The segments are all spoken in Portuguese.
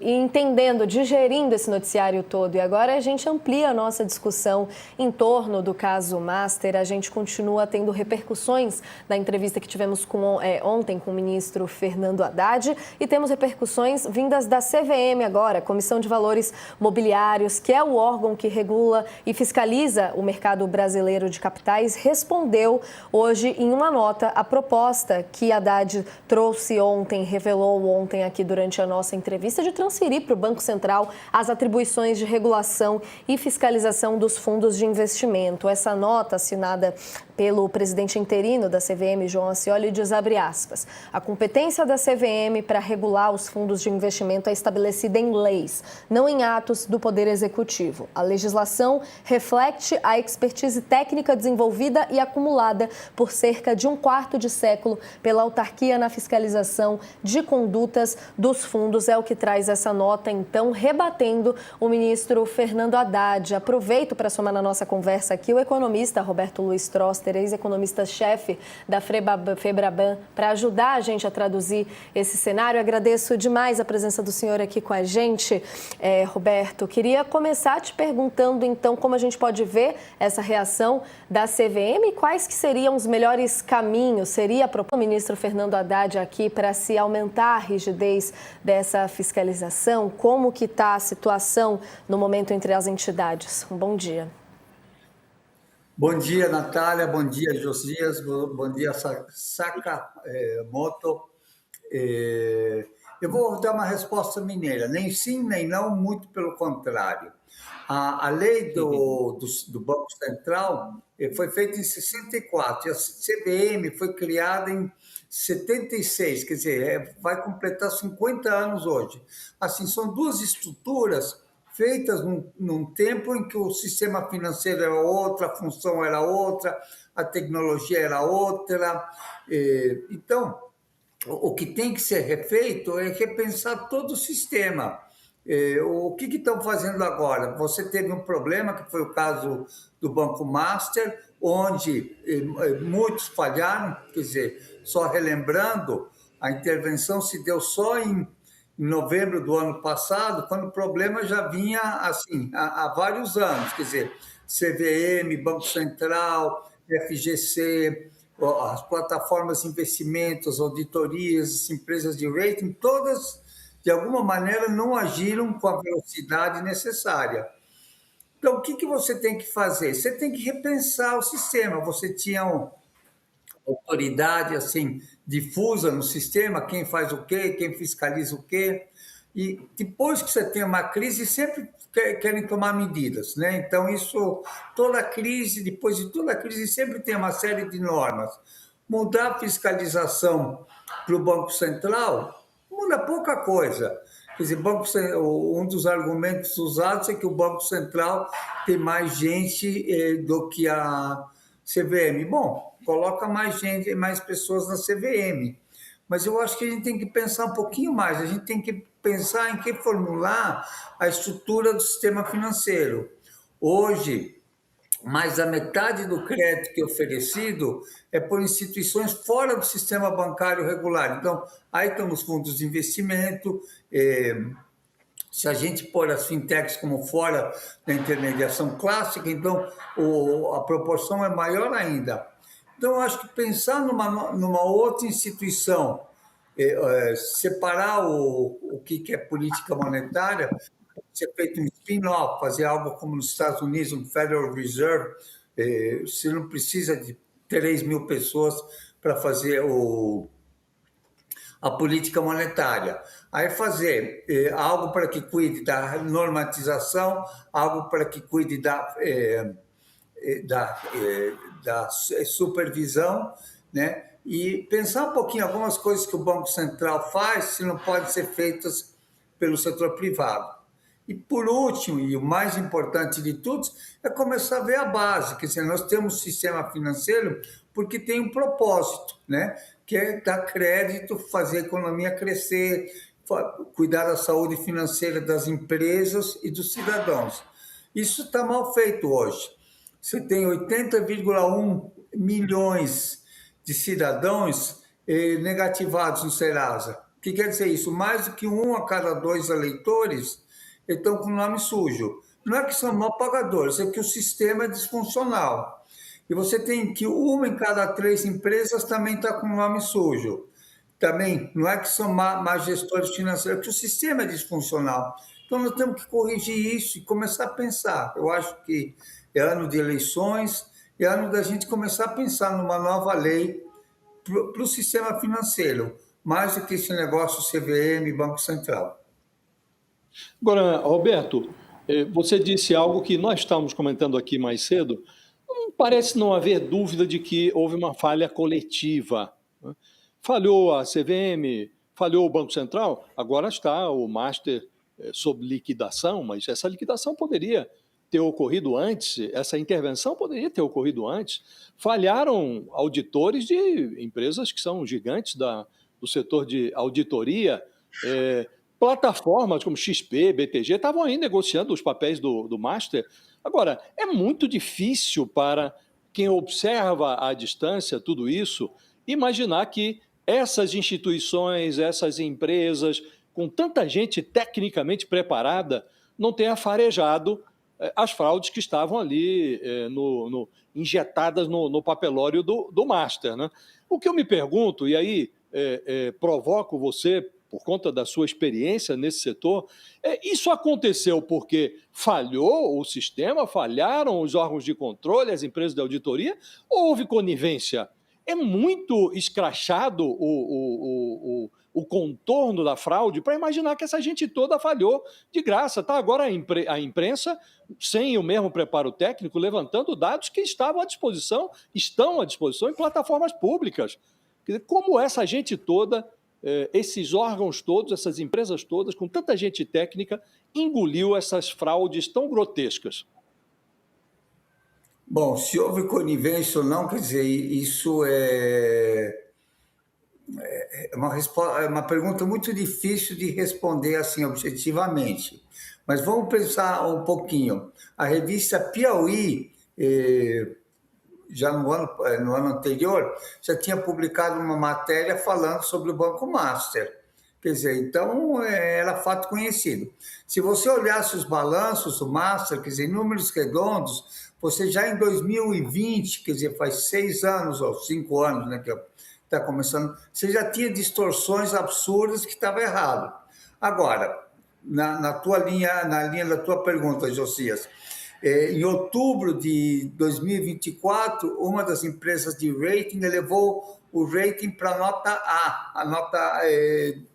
E entendendo, digerindo esse noticiário todo. E agora a gente amplia a nossa discussão em torno do caso Master. A gente continua tendo repercussões da entrevista que tivemos ontem com o ministro Fernando Haddad e temos repercussões vindas da CVM agora, Comissão de Valores Mobiliários, que é o órgão que regula e fiscaliza o mercado brasileiro de capitais, respondeu hoje em uma nota a proposta que Haddad trouxe ontem, revelou ontem aqui durante a nossa entrevista de transferir para o Banco Central as atribuições de regulação e fiscalização dos fundos de investimento. Essa nota, assinada pelo presidente interino da CVM, João Acioli, diz, abre aspas, a competência da CVM para regular os fundos de investimento é estabelecida em leis, não em atos do Poder Executivo. A legislação reflete a expertise técnica desenvolvida e acumulada por cerca de um quarto de século pela autarquia na fiscalização de condutas dos fundos. É o que traz essa nota, então, rebatendo o ministro Fernando Haddad. Aproveito para somar na nossa conversa aqui o economista Roberto Luiz Troster, ex-economista-chefe da Febraban, para ajudar a gente a traduzir esse cenário. Agradeço demais a presença do senhor aqui com a gente, Roberto. Queria começar te perguntando, então, como a gente pode ver essa reação da CVM e quais que seriam os melhores caminhos, seria proposto o ministro Fernando Haddad aqui para se aumentar a rigidez dessa fiscalização? Como que está a situação no momento entre as entidades? Um bom dia. Bom dia, Natália. Bom dia, Josias. Bom dia, Sakamoto. Eu vou dar uma resposta mineira. Nem sim, nem não, muito pelo contrário. A lei do Banco Central foi feita em 64 e a CVM foi criada em 76, quer dizer, vai completar 50 anos hoje. Assim, são duas estruturas feitas num tempo em que o sistema financeiro era outra, a função era outra, a tecnologia era outra. Então, o que tem que ser refeito é repensar todo o sistema. O que estão fazendo agora? Você teve um problema, que foi o caso do Banco Master, onde muitos falharam, quer dizer, só relembrando, a intervenção se deu só em novembro do ano passado, quando o problema já vinha assim há vários anos, quer dizer, CVM, Banco Central, FGC, as plataformas de investimentos, auditorias, empresas de rating, todas, de alguma maneira, não agiram com a velocidade necessária. Então, o que você tem que fazer? Você tem que repensar o sistema. Você tinha autoridade assim difusa no sistema, quem faz o quê, quem fiscaliza o quê. E depois que você tem uma crise, sempre querem tomar medidas, né? Então, toda crise, depois de toda crise, sempre tem uma série de normas. Mudar a fiscalização para o Banco Central muda pouca coisa. Quer dizer, um dos argumentos usados é que o Banco Central tem mais gente do que a CVM. Bom, coloca mais gente, mais pessoas na CVM. Mas eu acho que a gente tem que pensar um pouquinho mais. A gente tem que pensar em que formular a estrutura do sistema financeiro. Hoje, mais da metade do crédito que é oferecido é por instituições fora do sistema bancário regular. Então, aí estão os fundos de investimento. Se a gente pôr as fintechs como fora da intermediação clássica, então a proporção é maior ainda. Então, eu acho que pensar numa outra instituição, separar o que é política monetária, ser feito um spin-off, fazer algo como nos Estados Unidos, um Federal Reserve, você não precisa de 3 mil pessoas para fazer a política monetária. Aí fazer algo para que cuide da normatização, algo para que cuide da supervisão, né? E pensar um pouquinho algumas coisas que o Banco Central faz, se não podem ser feitas pelo setor privado. E por último, e o mais importante de tudo, é começar a ver a base, quer dizer, nós temos um sistema financeiro porque tem um propósito, né? Que é dar crédito, fazer a economia crescer, cuidar da saúde financeira das empresas e dos cidadãos. Isso está mal feito hoje. Você tem 80,1 milhões de cidadãos negativados no Serasa. O que quer dizer isso? Mais do que 1 a cada 2 eleitores estão com o nome sujo. Não é que são mal pagadores, é que o sistema é disfuncional. E você tem que 1 em cada 3 empresas também está com o nome sujo. Também não é que são má gestores financeiros, é que o sistema é disfuncional. Então nós temos que corrigir isso e começar a pensar. Eu acho que é ano de eleições, é ano da gente começar a pensar numa nova lei para o sistema financeiro, mais do que esse negócio CVM, Banco Central. Agora, Roberto, você disse algo que nós estávamos comentando aqui mais cedo. Parece não haver dúvida de que houve uma falha coletiva, né? Falhou a CVM, falhou o Banco Central, agora está o Master sob liquidação, mas essa liquidação poderia ter ocorrido antes, essa intervenção poderia ter ocorrido antes. Falharam auditores de empresas que são gigantes do setor de auditoria, plataformas como XP, BTG, estavam aí negociando os papéis do Master. Agora, é muito difícil para quem observa à distância tudo isso imaginar que essas instituições, essas empresas, com tanta gente tecnicamente preparada, não tenha farejado as fraudes que estavam ali injetadas no papelório do Master, né? O que eu me pergunto, e aí provoco você, por conta da sua experiência nesse setor, isso aconteceu porque falhou o sistema, falharam os órgãos de controle, as empresas de auditoria, ou houve conivência? É muito escrachado o contorno da fraude para imaginar que essa gente toda falhou de graça. Tá? Agora a imprensa, sem o mesmo preparo técnico, levantando dados que estão à disposição em plataformas públicas. Quer dizer, como essa gente toda, esses órgãos todos, essas empresas todas, com tanta gente técnica, engoliu essas fraudes tão grotescas? Bom, se houve conivência ou não, quer dizer, isso é uma pergunta muito difícil de responder assim objetivamente. Mas vamos pensar um pouquinho. A revista Piauí, já no ano anterior, já tinha publicado uma matéria falando sobre o Banco Master. Quer dizer, então era fato conhecido. Se você olhasse os balanços do Master, quer dizer, em números redondos, você já em 2020, quer dizer, faz 6 anos ou 5 anos, né, que está começando, você já tinha distorções absurdas que estava errado. Agora, na linha da tua pergunta, Josias, em outubro de 2024, uma das empresas de rating elevou o rating para nota A, a nota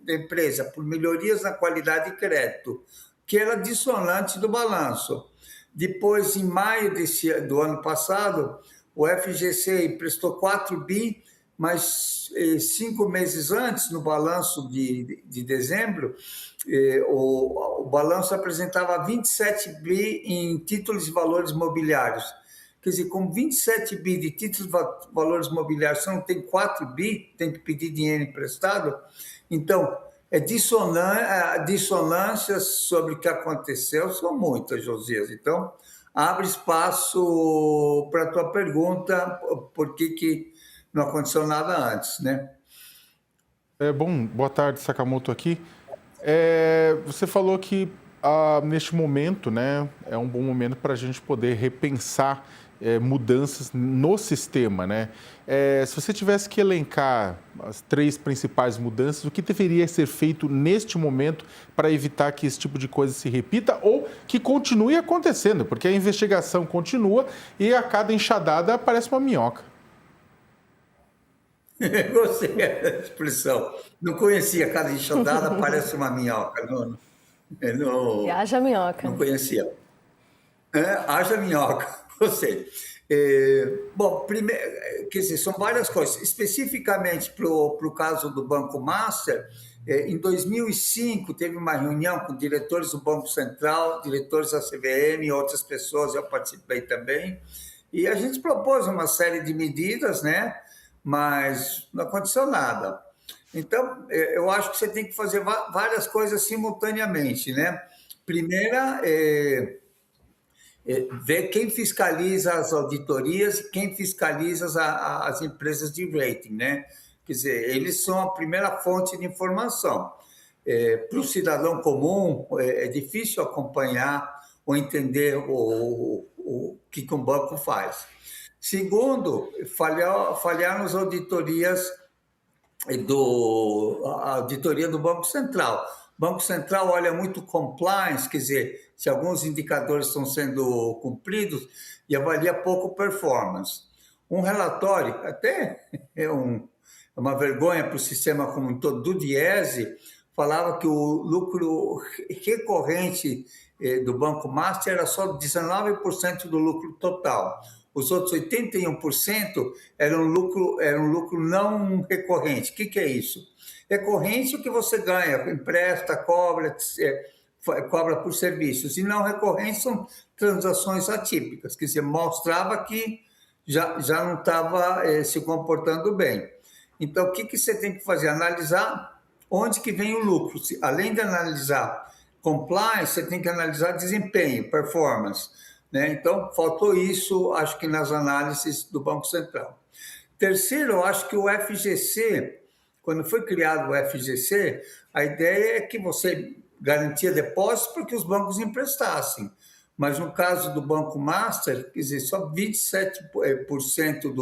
da empresa, por melhorias na qualidade de crédito, que era dissonante do balanço. Depois, em maio do ano passado, o FGC emprestou 4 bi, mas 5 meses antes, no balanço de dezembro, o balanço apresentava 27 bi em títulos e valores imobiliários. Quer dizer, com 27 bi de títulos e valores imobiliários, você não tem 4 bi, tem que pedir dinheiro emprestado. Então, dissonâncias sobre o que aconteceu são muitas, Josias. Então, abre espaço para a tua pergunta, por que não aconteceu nada antes, né? Bom, boa tarde, Sakamoto aqui. Você falou que neste momento, né, é um bom momento para a gente poder repensar mudanças no sistema, né? Se você tivesse que elencar as 3 principais mudanças, o que deveria ser feito neste momento para evitar que esse tipo de coisa se repita ou que continue acontecendo? Porque a investigação continua e a cada enxadada aparece uma minhoca. Gostei da expressão. Não conhecia, cada enxadada parece uma minhoca. E haja minhoca. Não conhecia. Haja minhoca, gostei. Bom, primeiro, quer dizer, são várias coisas. Especificamente para o caso do Banco Master, em 2005 teve uma reunião com diretores do Banco Central, diretores da CVM e outras pessoas, eu participei também, e a gente propôs uma série de medidas, né? Mas não aconteceu nada. Então, eu acho que você tem que fazer várias coisas simultaneamente, né? Primeira, ver quem fiscaliza as auditorias e quem fiscaliza as empresas de rating, né? Quer dizer, eles são a primeira fonte de informação. Para o cidadão comum, é difícil acompanhar ou entender o que um banco faz. Segundo, falharam as auditorias a auditoria do Banco Central. O Banco Central olha muito compliance, quer dizer, se alguns indicadores estão sendo cumpridos, e avalia pouco performance. Um relatório, até é uma vergonha para o sistema como um todo, do Diese, falava que o lucro recorrente do Banco Master era só 19% do lucro total. Os outros 81% era um lucro não recorrente. O que é isso? Recorrente é o que você ganha, empresta, cobra por serviços. E não recorrente são transações atípicas, quer dizer, mostrava que já não estava se comportando bem. Então, o que você tem que fazer? Analisar onde que vem o lucro. Além de analisar compliance, você tem que analisar desempenho, performance. Né? Então, faltou isso, acho que nas análises do Banco Central. Terceiro, eu acho que o FGC, quando foi criado o FGC, a ideia é que você garantia depósitos para que os bancos emprestassem. Mas no caso do Banco Master, quer dizer, só 27%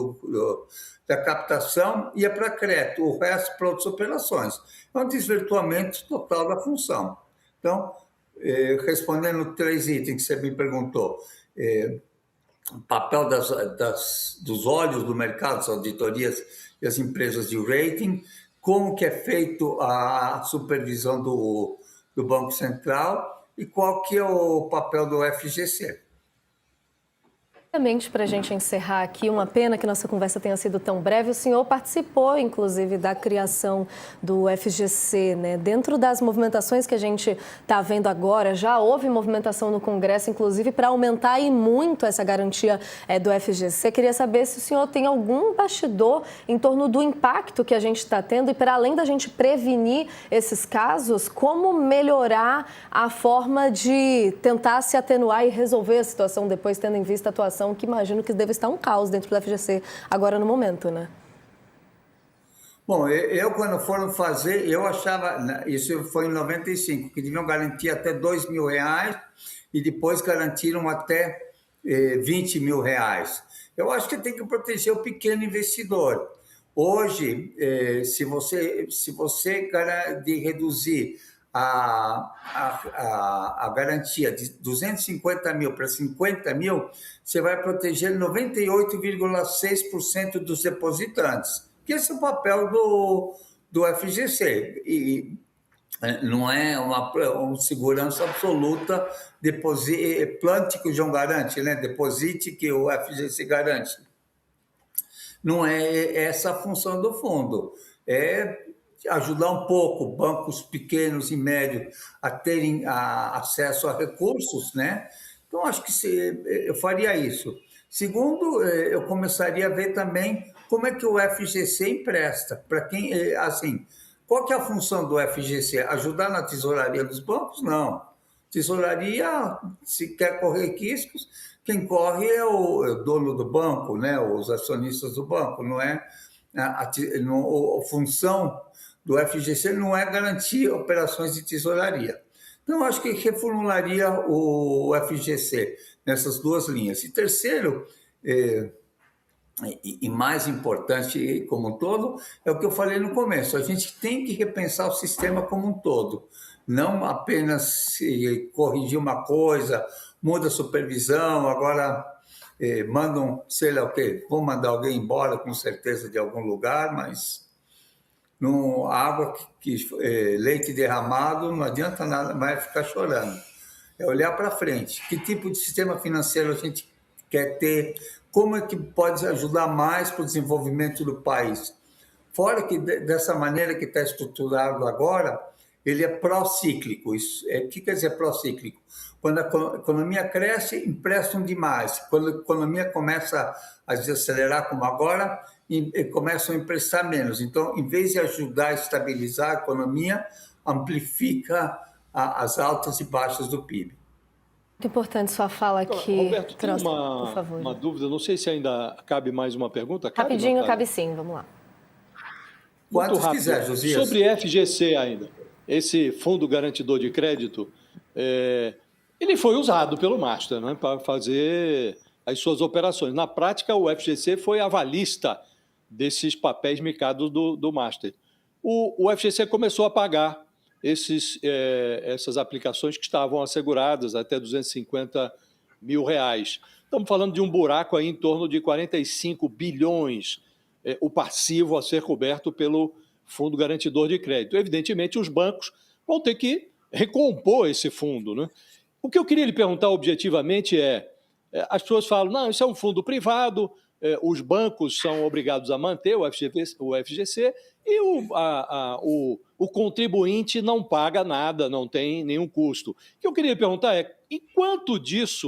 da captação ia para crédito, o resto para outras operações. É um desvirtuamento total da função. Então, respondendo 3 itens que você me perguntou, o papel dos olhos do mercado, as auditorias e as empresas de rating, como que é feito a supervisão do Banco Central e qual que é o papel do FGC. Para a gente encerrar aqui, uma pena que nossa conversa tenha sido tão breve. O senhor participou, inclusive, da criação do FGC, né? Dentro das movimentações que a gente está vendo agora, já houve movimentação no Congresso, inclusive, para aumentar e muito essa garantia do FGC. Queria saber se o senhor tem algum bastidor em torno do impacto que a gente está tendo e, para além da gente prevenir esses casos, como melhorar a forma de tentar se atenuar e resolver a situação depois, tendo em vista a atuação que imagino que deve estar um caos dentro do FGC agora no momento, né? Bom, quando foram fazer, eu achava, isso foi em 95, que deviam garantir até R$2.000 e depois garantiram até R$20 mil. Eu acho que tem que proteger o pequeno investidor. Hoje, se você reduzir a garantia de 250 mil para 50 mil, você vai proteger 98,6% dos depositantes, que esse é o papel do FGC. E não é uma segurança absoluta, plante que o João garante, né? Deposite que o FGC garante. Não é essa a função do fundo. É ajudar um pouco bancos pequenos e médios a terem acesso a recursos, né? Então, acho que eu faria isso. Segundo, eu começaria a ver também como é que o FGC empresta. Para quem, assim, qual que é a função do FGC? Ajudar na tesouraria dos bancos? Não. Tesouraria, se quer correr riscos, quem corre é o dono do banco, né? Os acionistas do banco, não é? A função do FGC não é garantir operações de tesouraria. Então, acho que reformularia o FGC nessas 2 linhas. E terceiro, e mais importante como um todo, é o que eu falei no começo. A gente tem que repensar o sistema como um todo. Não apenas corrigir uma coisa, muda a supervisão, agora mandam, sei lá o quê, vão mandar alguém embora com certeza de algum lugar, mas água leite derramado, não adianta nada mais ficar chorando. É olhar para frente. Que tipo de sistema financeiro a gente quer ter? Como é que pode ajudar mais para o desenvolvimento do país? Fora que dessa maneira que está estruturado agora, ele é pró-cíclico. O que quer dizer pró-cíclico? Quando a economia cresce, emprestam demais. Quando a economia começa a desacelerar, como agora, e começam a emprestar menos. Então, em vez de ajudar a estabilizar a economia, amplifica as altas e baixas do PIB. Muito importante sua fala aqui. Roberto, tem por favor. uma dúvida, não sei se ainda cabe mais uma pergunta. Rapidinho, cabe sim, vamos lá. Muito Quantos rápido. quiser, Josias. Sobre FGC ainda, esse Fundo Garantidor de Crédito, ele foi usado pelo Master, né, para fazer as suas operações. Na prática, o FGC foi avalista desses papéis mercados do Master. O FGC começou a pagar essas aplicações que estavam asseguradas até R$250 mil. Estamos falando de um buraco aí em torno de 45 bilhões, o passivo a ser coberto pelo Fundo Garantidor de Crédito. Evidentemente, os bancos vão ter que recompor esse fundo, né? O que eu queria lhe perguntar objetivamente as pessoas falam, não, isso é um fundo privado, os bancos são obrigados a manter o FGC e o contribuinte não paga nada, não tem nenhum custo. O que eu queria perguntar e quanto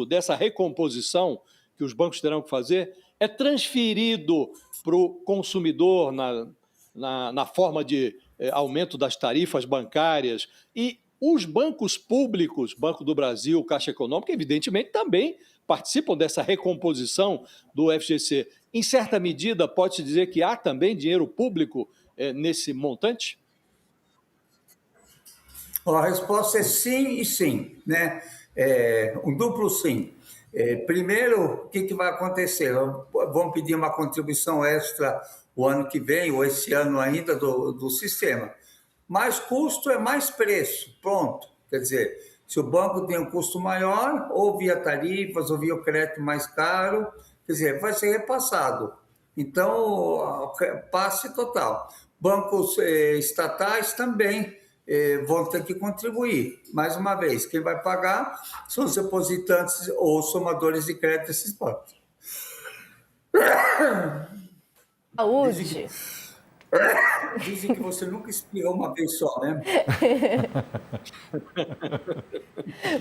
dessa recomposição que os bancos terão que fazer, é transferido para o consumidor na forma de aumento das tarifas bancárias? E os bancos públicos, Banco do Brasil, Caixa Econômica, evidentemente também participam dessa recomposição do FGC. Em certa medida, pode-se dizer que há também dinheiro público nesse montante? A resposta é sim e sim, né? Um duplo sim. Primeiro, o que vai acontecer? Vão pedir uma contribuição extra o ano que vem, ou esse ano ainda, do sistema. Mais custo é mais preço, pronto. Quer dizer, se o banco tem um custo maior, ou via tarifas, ou via o crédito mais caro, quer dizer, vai ser repassado. Então, passe total. Bancos estatais também vão ter que contribuir. Mais uma vez, quem vai pagar são os depositantes ou somadores de crédito desses bancos. Saúde. Dizem que você nunca espirrou uma vez só, né?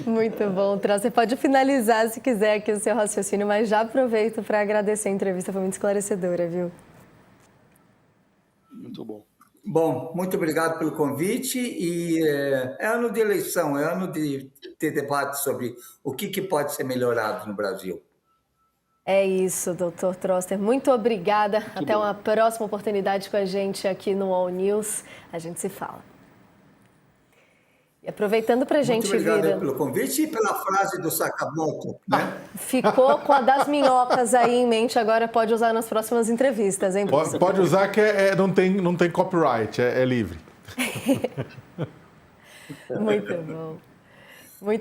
Muito bom, Troster. Você pode finalizar, se quiser, aqui o seu raciocínio, mas já aproveito para agradecer a entrevista, foi muito esclarecedora, viu? Muito bom. Bom, muito obrigado pelo convite e é ano de eleição, é ano de ter debate sobre o que pode ser melhorado no Brasil. É isso, doutor Troster. Muito obrigada. Até uma próxima oportunidade com a gente aqui no All News. A gente se fala. E aproveitando para a gente vir... Muito obrigado pelo convite e pela frase do Sakamoto, né? Ficou com a das minhocas aí em mente, agora pode usar nas próximas entrevistas, hein, professor? Pode usar que não tem copyright, é livre. Muito bom.